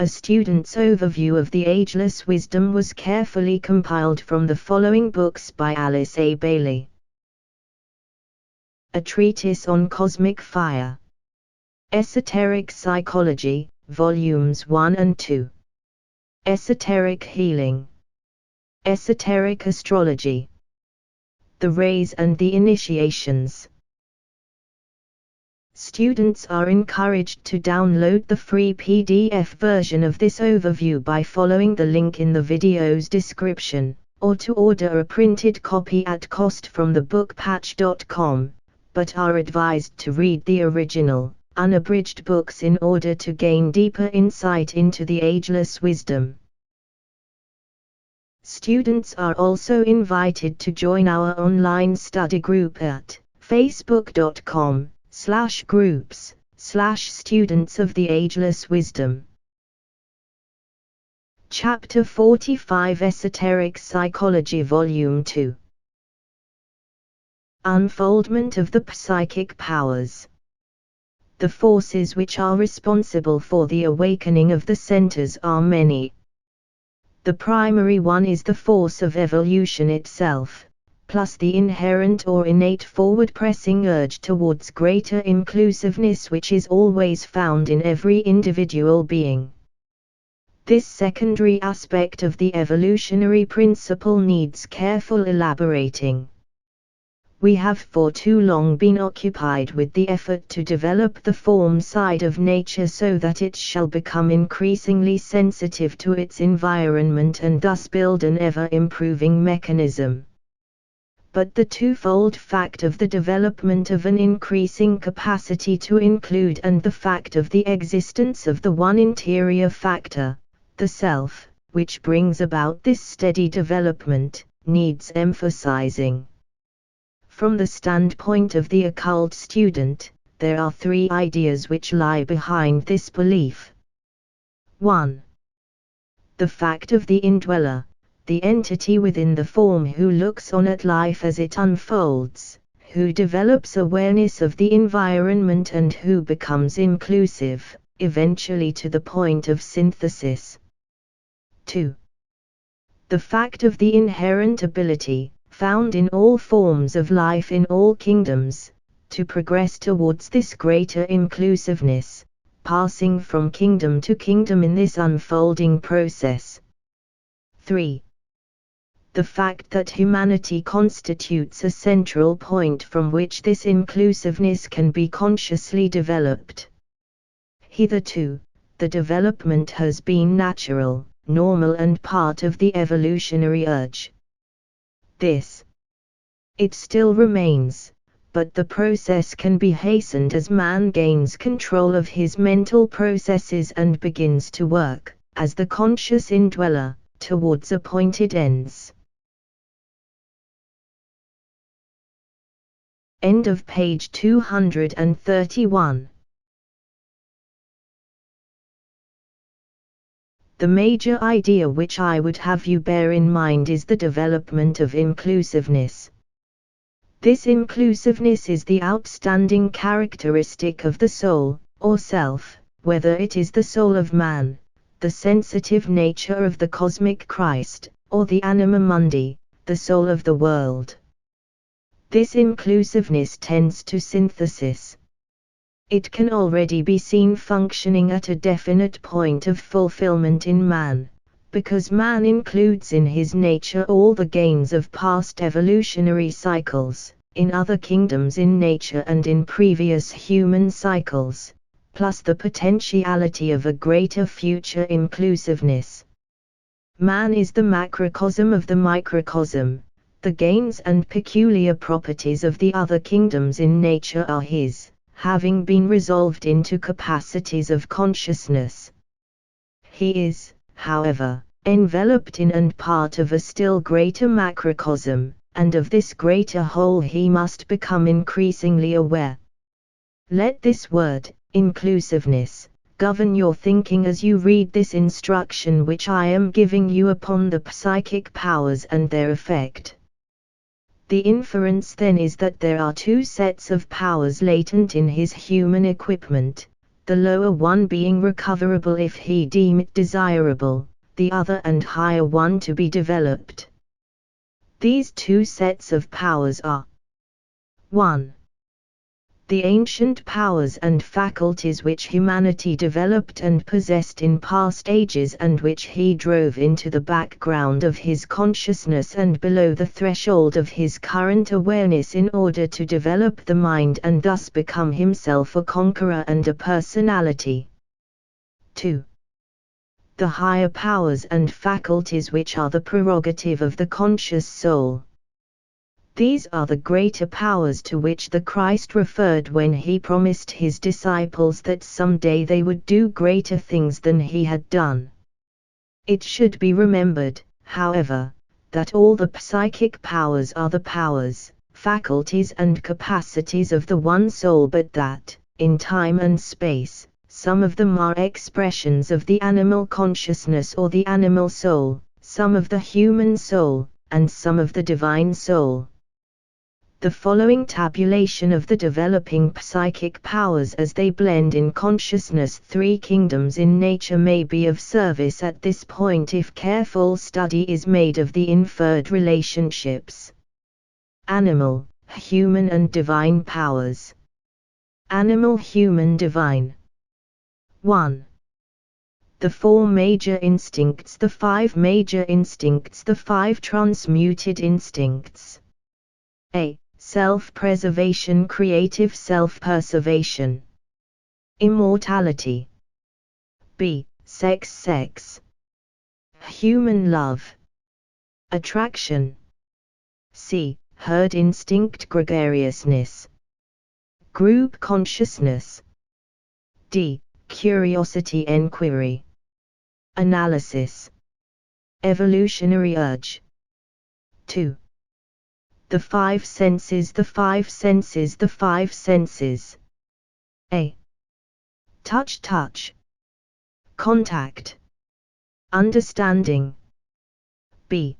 A student's overview of the ageless wisdom was carefully compiled from the following books by Alice A. Bailey. A Treatise on Cosmic Fire. Esoteric Psychology, Volumes 1 and 2. Esoteric Healing. Esoteric Astrology. The Rays and the Initiations. Students are encouraged to download the free PDF version of this overview by following the link in the video's description, or to order a printed copy at cost from thebookpatch.com, but are advised to read the original, unabridged books in order to gain deeper insight into the ageless wisdom. Students are also invited to join our online study group at facebook.com/groups/students of the ageless wisdom. Chapter 45 Esoteric Psychology Volume 2. Unfoldment of the Psychic Powers. The forces which are responsible for the awakening of the centers are many. The primary one is the force of evolution itself, plus the inherent or innate forward-pressing urge towards greater inclusiveness which is always found in every individual being. This secondary aspect of the evolutionary principle needs careful elaborating. We have for too long been occupied with the effort to develop the form side of nature so that it shall become increasingly sensitive to its environment and thus build an ever-improving mechanism. But the twofold fact of the development of an increasing capacity to include and the fact of the existence of the one interior factor, the self, which brings about this steady development, needs emphasizing. From the standpoint of the occult student, there are three ideas which lie behind this belief. 1. The fact of the indweller, the entity within the form who looks on at life as it unfolds, who develops awareness of the environment and who becomes inclusive, eventually to the point of synthesis. 2. The fact of the inherent ability, found in all forms of life in all kingdoms, to progress towards this greater inclusiveness, passing from kingdom to kingdom in this unfolding process. 3. The fact that humanity constitutes a central point from which this inclusiveness can be consciously developed. Hitherto, the development has been natural, normal and part of the evolutionary urge. It still remains, but the process can be hastened as man gains control of his mental processes and begins to work, as the conscious indweller, towards appointed ends. End of page 231. The major idea which I would have you bear in mind is the development of inclusiveness. This inclusiveness is the outstanding characteristic of the soul, or self, whether it is the soul of man, the sensitive nature of the cosmic Christ, or the anima mundi, the soul of the world. This inclusiveness tends to synthesis. It can already be seen functioning at a definite point of fulfillment in man, because man includes in his nature all the gains of past evolutionary cycles, in other kingdoms in nature and in previous human cycles, plus the potentiality of a greater future inclusiveness. Man is the macrocosm of the microcosm. The gains and peculiar properties of the other kingdoms in nature are his, having been resolved into capacities of consciousness. He is, however, enveloped in and part of a still greater macrocosm, and of this greater whole he must become increasingly aware. Let this word, inclusiveness, govern your thinking as you read this instruction which I am giving you upon the psychic powers and their effect. The inference then is that there are two sets of powers latent in his human equipment, the lower one being recoverable if he deem it desirable, the other and higher one to be developed. These two sets of powers are 1. The ancient powers and faculties which humanity developed and possessed in past ages and which he drove into the background of his consciousness and below the threshold of his current awareness in order to develop the mind and thus become himself a conqueror and a personality. 2. The higher powers and faculties which are the prerogative of the conscious soul. These are the greater powers to which the Christ referred when he promised his disciples that someday they would do greater things than he had done. It should be remembered, however, that all the psychic powers are the powers, faculties and capacities of the one soul, but that, in time and space, some of them are expressions of the animal consciousness or the animal soul, some of the human soul, and some of the divine soul. The following tabulation of the developing psychic powers as they blend in consciousness three kingdoms in nature may be of service at this point if careful study is made of the inferred relationships. Animal, human and divine powers. Animal, human, divine. 1. The four major instincts, the five major instincts, the five transmuted instincts. A. Self-preservation, creative self-preservation. Immortality. B. Sex. Human love. Attraction. C. Herd instinct, gregariousness. Group consciousness. D. Curiosity, enquiry. Analysis. Evolutionary urge. 2. The five senses, the five senses, the five senses. A. Touch. Contact. Understanding. B.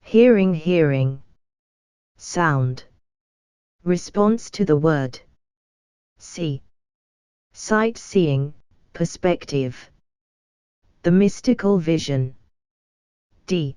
Hearing. Sound. Response to the word. C. Sight, seeing, perspective. The mystical vision. D.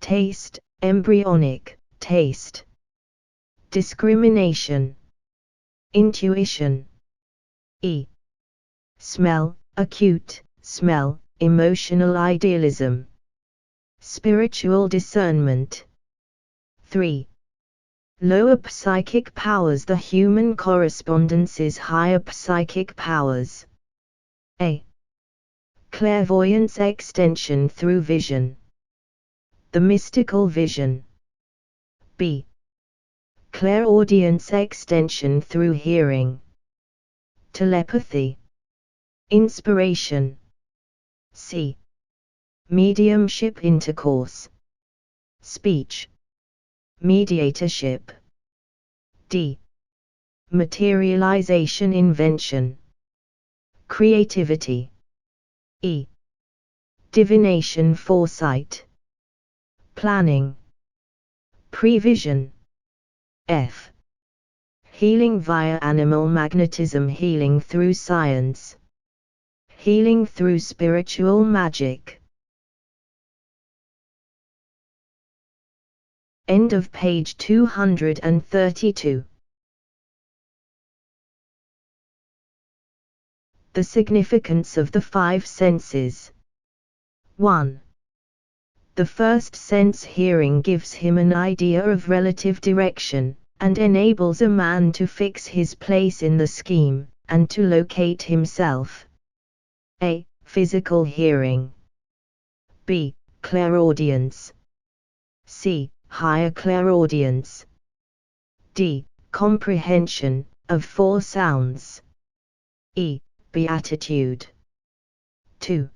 Taste, embryonic, taste. Discrimination. Intuition. E. Smell, acute, smell, emotional idealism. Spiritual discernment. 3. Lower psychic powers, the human correspondences, higher psychic powers. A. Clairvoyance, extension through vision. The mystical vision. B. Clairaudience, extension through hearing. Telepathy. Inspiration. C. Mediumship, intercourse. Speech. Mediatorship. D. Materialization, invention. Creativity. E. Divination, foresight. Planning. Prevision. F. Healing via animal magnetism, healing through science. Healing through spiritual magic. End of page 232. The significance of the five senses. 1. The first sense, hearing, gives him an idea of relative direction, and enables a man to fix his place in the scheme, and to locate himself. A. Physical hearing. B. Clairaudience. C. Higher clairaudience. D. Comprehension of four sounds. E. Beatitude. 2.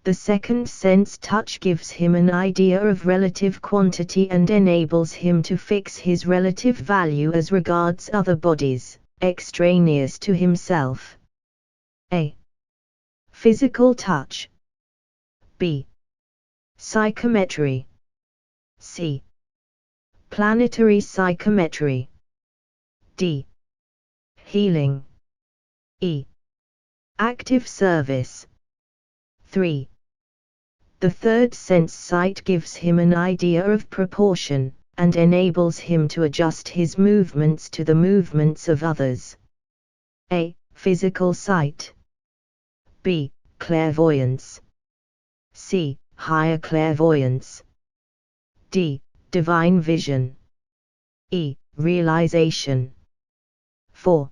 The second sense, touch, gives him an idea of relative quantity and enables him to fix his relative value as regards other bodies, extraneous to himself. A. Physical touch. B. Psychometry. C. Planetary psychometry. D. Healing. E. Active service. 3. The third sense sight gives him an idea of proportion, and enables him to adjust his movements to the movements of others. A. Physical sight. B. Clairvoyance. C. Higher clairvoyance. D. Divine vision. E. Realization. 4.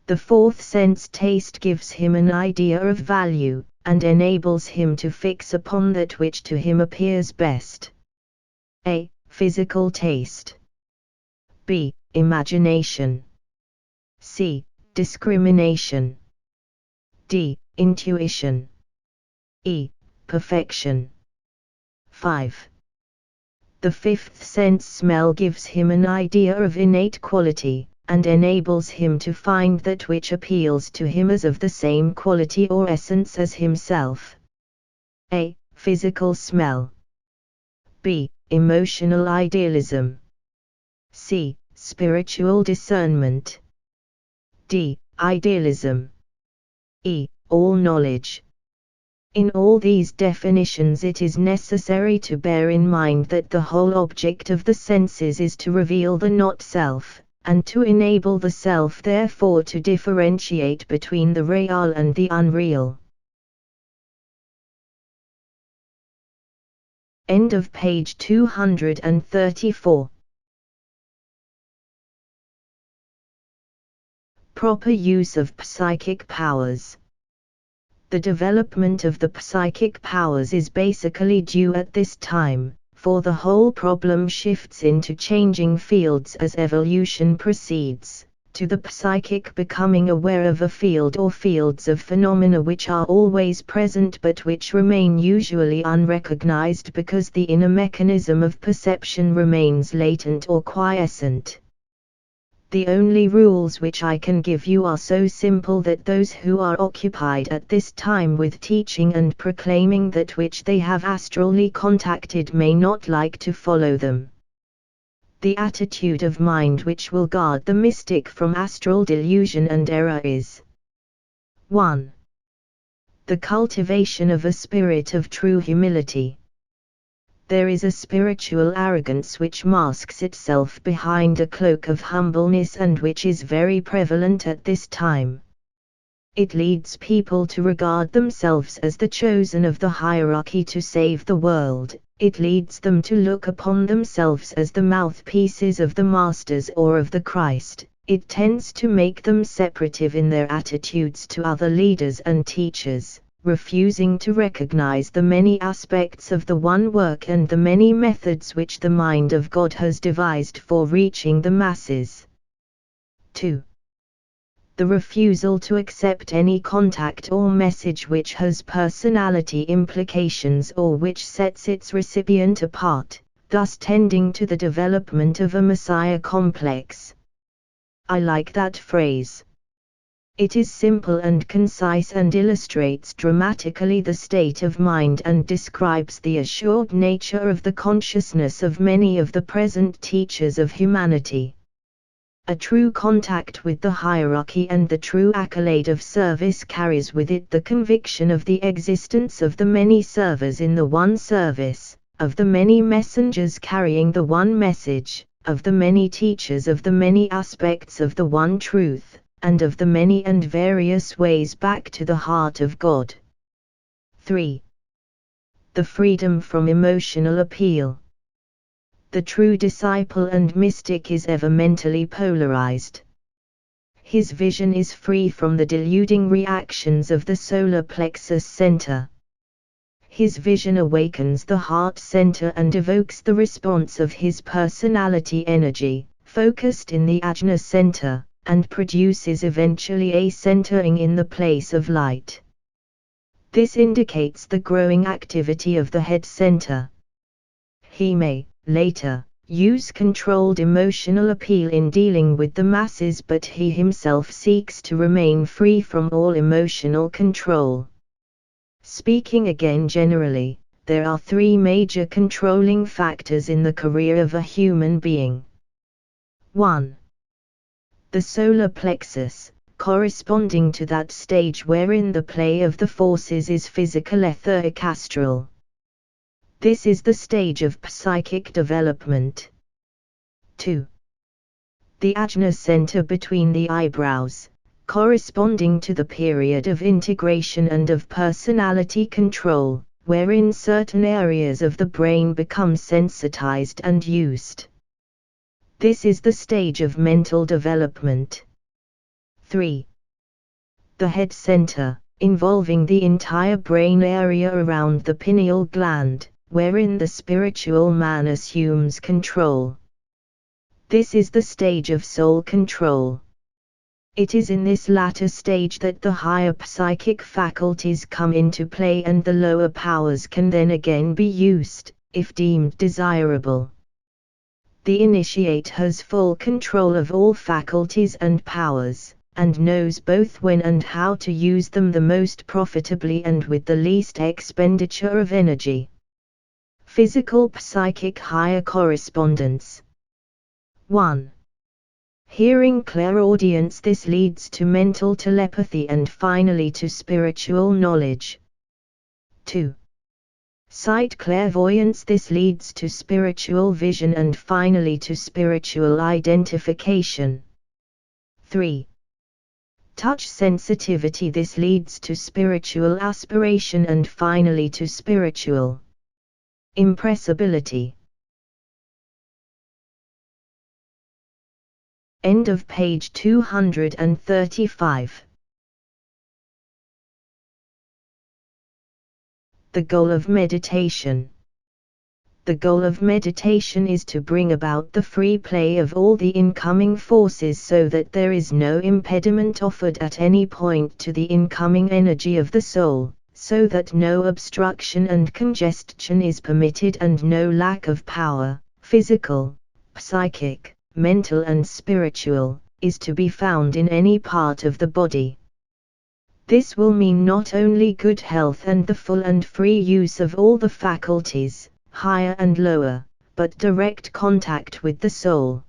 The fourth sense taste gives him an idea of value, and enables him to fix upon that which to him appears best. A. Physical taste. B. Imagination. C. Discrimination. D. Intuition. E. Perfection. 5. The fifth sense smell gives him an idea of innate quality, and enables him to find that which appeals to him as of the same quality or essence as himself. A. Physical smell. B. Emotional idealism. C. Spiritual discernment. D. Idealism. E. All knowledge. In all these definitions it is necessary to bear in mind that the whole object of the senses is to reveal the not-self, and to enable the self therefore to differentiate between the real and the unreal. End of page 234. Proper use of psychic powers. The development of the psychic powers is basically due at this time, for the whole problem shifts into changing fields as evolution proceeds, to the psychic becoming aware of a field or fields of phenomena which are always present but which remain usually unrecognized because the inner mechanism of perception remains latent or quiescent. The only rules which I can give you are so simple that those who are occupied at this time with teaching and proclaiming that which they have astrally contacted may not like to follow them. The attitude of mind which will guard the mystic from astral delusion and error is 1. The cultivation of a spirit of true humility. There is a spiritual arrogance which masks itself behind a cloak of humbleness and which is very prevalent at this time. It leads people to regard themselves as the chosen of the hierarchy to save the world. It leads them to look upon themselves as the mouthpieces of the masters or of the Christ. It tends to make them separative in their attitudes to other leaders and teachers, refusing to recognize the many aspects of the one work and the many methods which the mind of God has devised for reaching the masses. 2. The refusal to accept any contact or message which has personality implications or which sets its recipient apart, thus tending to the development of a messiah complex. I like that phrase. It is simple and concise and illustrates dramatically the state of mind and describes the assured nature of the consciousness of many of the present teachers of humanity. A true contact with the hierarchy and the true accolade of service carries with it the conviction of the existence of the many servers in the one service, of the many messengers carrying the one message, of the many teachers of the many aspects of the one truth, and of the many and various ways back to the heart of God. 3. The freedom from emotional appeal. The true disciple and mystic is ever mentally polarized. His vision is free from the deluding reactions of the solar plexus center. His vision awakens the heart center and evokes the response of his personality energy, focused in the ajna center, and produces eventually a centering in the place of light. This indicates the growing activity of the head center. He may, later, use controlled emotional appeal in dealing with the masses, but he himself seeks to remain free from all emotional control. Speaking again generally, there are three major controlling factors in the career of a human being. 1. The solar plexus, corresponding to that stage wherein the play of the forces is physical, etheric, astral. This is the stage of psychic development. 2. The ajna center between the eyebrows, corresponding to the period of integration and of personality control, wherein certain areas of the brain become sensitized and used. This is the stage of mental development. 3. The head center, involving the entire brain area around the pineal gland, wherein the spiritual man assumes control. This is the stage of soul control. It is in this latter stage that the higher psychic faculties come into play and the lower powers can then again be used, if deemed desirable. The initiate has full control of all faculties and powers, and knows both when and how to use them the most profitably and with the least expenditure of energy. Physical psychic higher correspondence. 1. Hearing clairaudience. This leads to mental telepathy and finally to spiritual knowledge. 2. Sight clairvoyance. This leads to spiritual vision and finally to spiritual identification. 3. Touch sensitivity. This leads to spiritual aspiration and finally to spiritual impressibility. End of page 235. The goal of meditation. The goal of meditation is to bring about the free play of all the incoming forces so that there is no impediment offered at any point to the incoming energy of the soul, so that no obstruction and congestion is permitted and no lack of power, physical, psychic, mental and spiritual, is to be found in any part of the body. This will mean not only good health and the full and free use of all the faculties, higher and lower, but direct contact with the soul.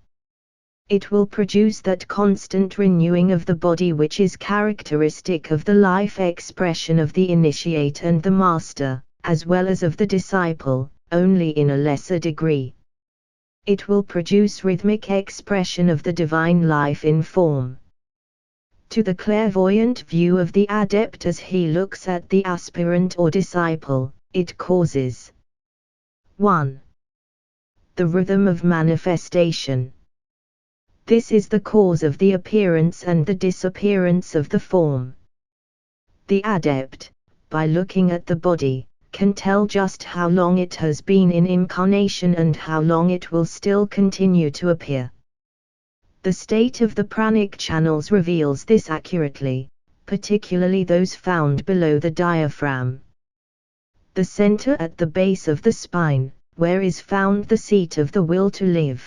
It will produce that constant renewing of the body which is characteristic of the life expression of the initiate and the master, as well as of the disciple, only in a lesser degree. It will produce rhythmic expression of the divine life in form. To the clairvoyant view of the adept as he looks at the aspirant or disciple, it causes 1. The rhythm of manifestation. This is the cause of the appearance and the disappearance of the form. The adept, by looking at the body, can tell just how long it has been in incarnation and how long it will still continue to appear. The state of the pranic channels reveals this accurately, particularly those found below the diaphragm. The center at the base of the spine, where is found the seat of the will to live,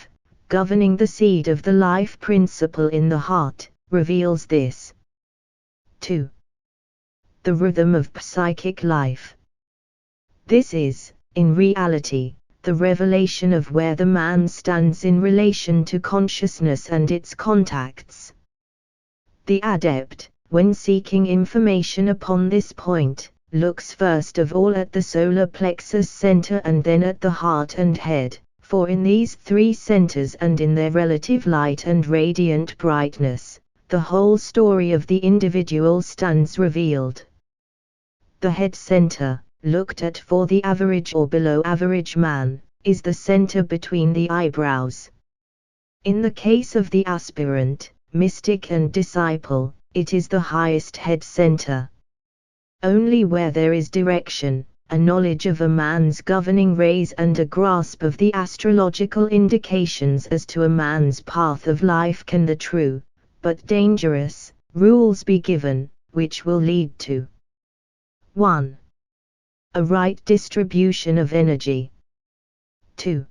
governing the seed of the life principle in the heart, reveals this. 2. The rhythm of psychic life. This is, in reality, the revelation of where the man stands in relation to consciousness and its contacts. The adept, when seeking information upon this point, looks first of all at the solar plexus center and then at the heart and head, for in these three centers and in their relative light and radiant brightness, the whole story of the individual stands revealed. The head center, looked at for the average or below average man, is the center between the eyebrows. In the case of the aspirant, mystic and disciple, it is the highest head center. Only where there is direction, a knowledge of a man's governing rays and a grasp of the astrological indications as to a man's path of life can the true, but dangerous, rules be given, which will lead to 1. A right distribution of energy. 2.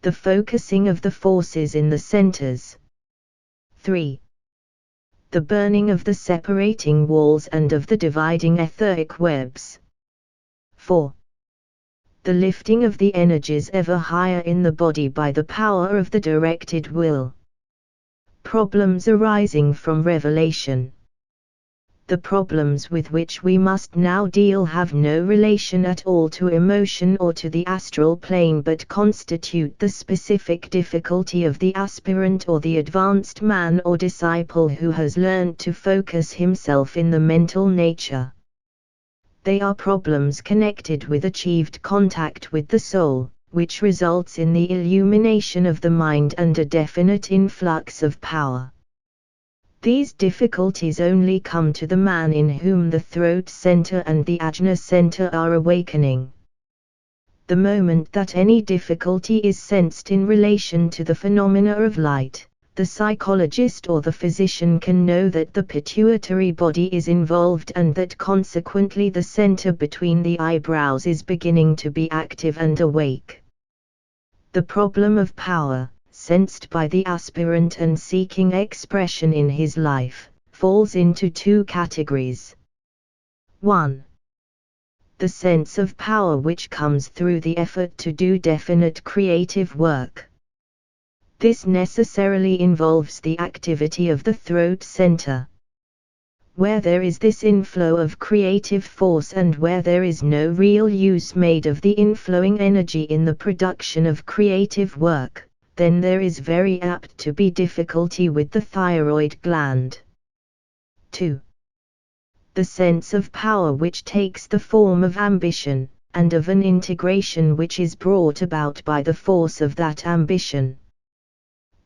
The focusing of the forces in the centers. 3. The burning of the separating walls and of the dividing etheric webs. 4. The lifting of the energies ever higher in the body by the power of the directed will. Problems arising from revelation. The problems with which we must now deal have no relation at all to emotion or to the astral plane, but constitute the specific difficulty of the aspirant or the advanced man or disciple who has learned to focus himself in the mental nature. They are problems connected with achieved contact with the soul, which results in the illumination of the mind and a definite influx of power. These difficulties only come to the man in whom the throat center and the ajna center are awakening. The moment that any difficulty is sensed in relation to the phenomena of light, the psychologist or the physician can know that the pituitary body is involved and that consequently the center between the eyebrows is beginning to be active and awake. The problem of power, sensed by the aspirant and seeking expression in his life, falls into two categories. 1. The sense of power which comes through the effort to do definite creative work. This necessarily involves the activity of the throat center. Where there is this inflow of creative force and where there is no real use made of the inflowing energy in the production of creative work, then there is very apt to be difficulty with the thyroid gland. 2. The sense of power which takes the form of ambition, and of an integration which is brought about by the force of that ambition.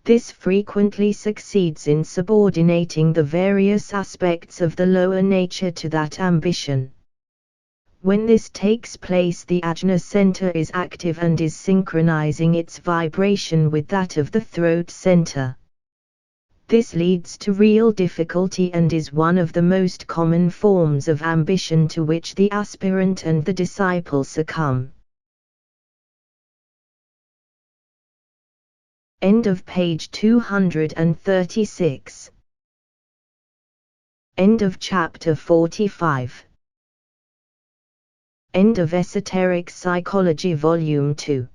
This frequently succeeds in subordinating the various aspects of the lower nature to that ambition. When this takes place, the ajna center is active and is synchronizing its vibration with that of the throat center. This leads to real difficulty and is one of the most common forms of ambition to which the aspirant and the disciple succumb. End of page 236. End of chapter 45. End of Esoteric Psychology Volume 2.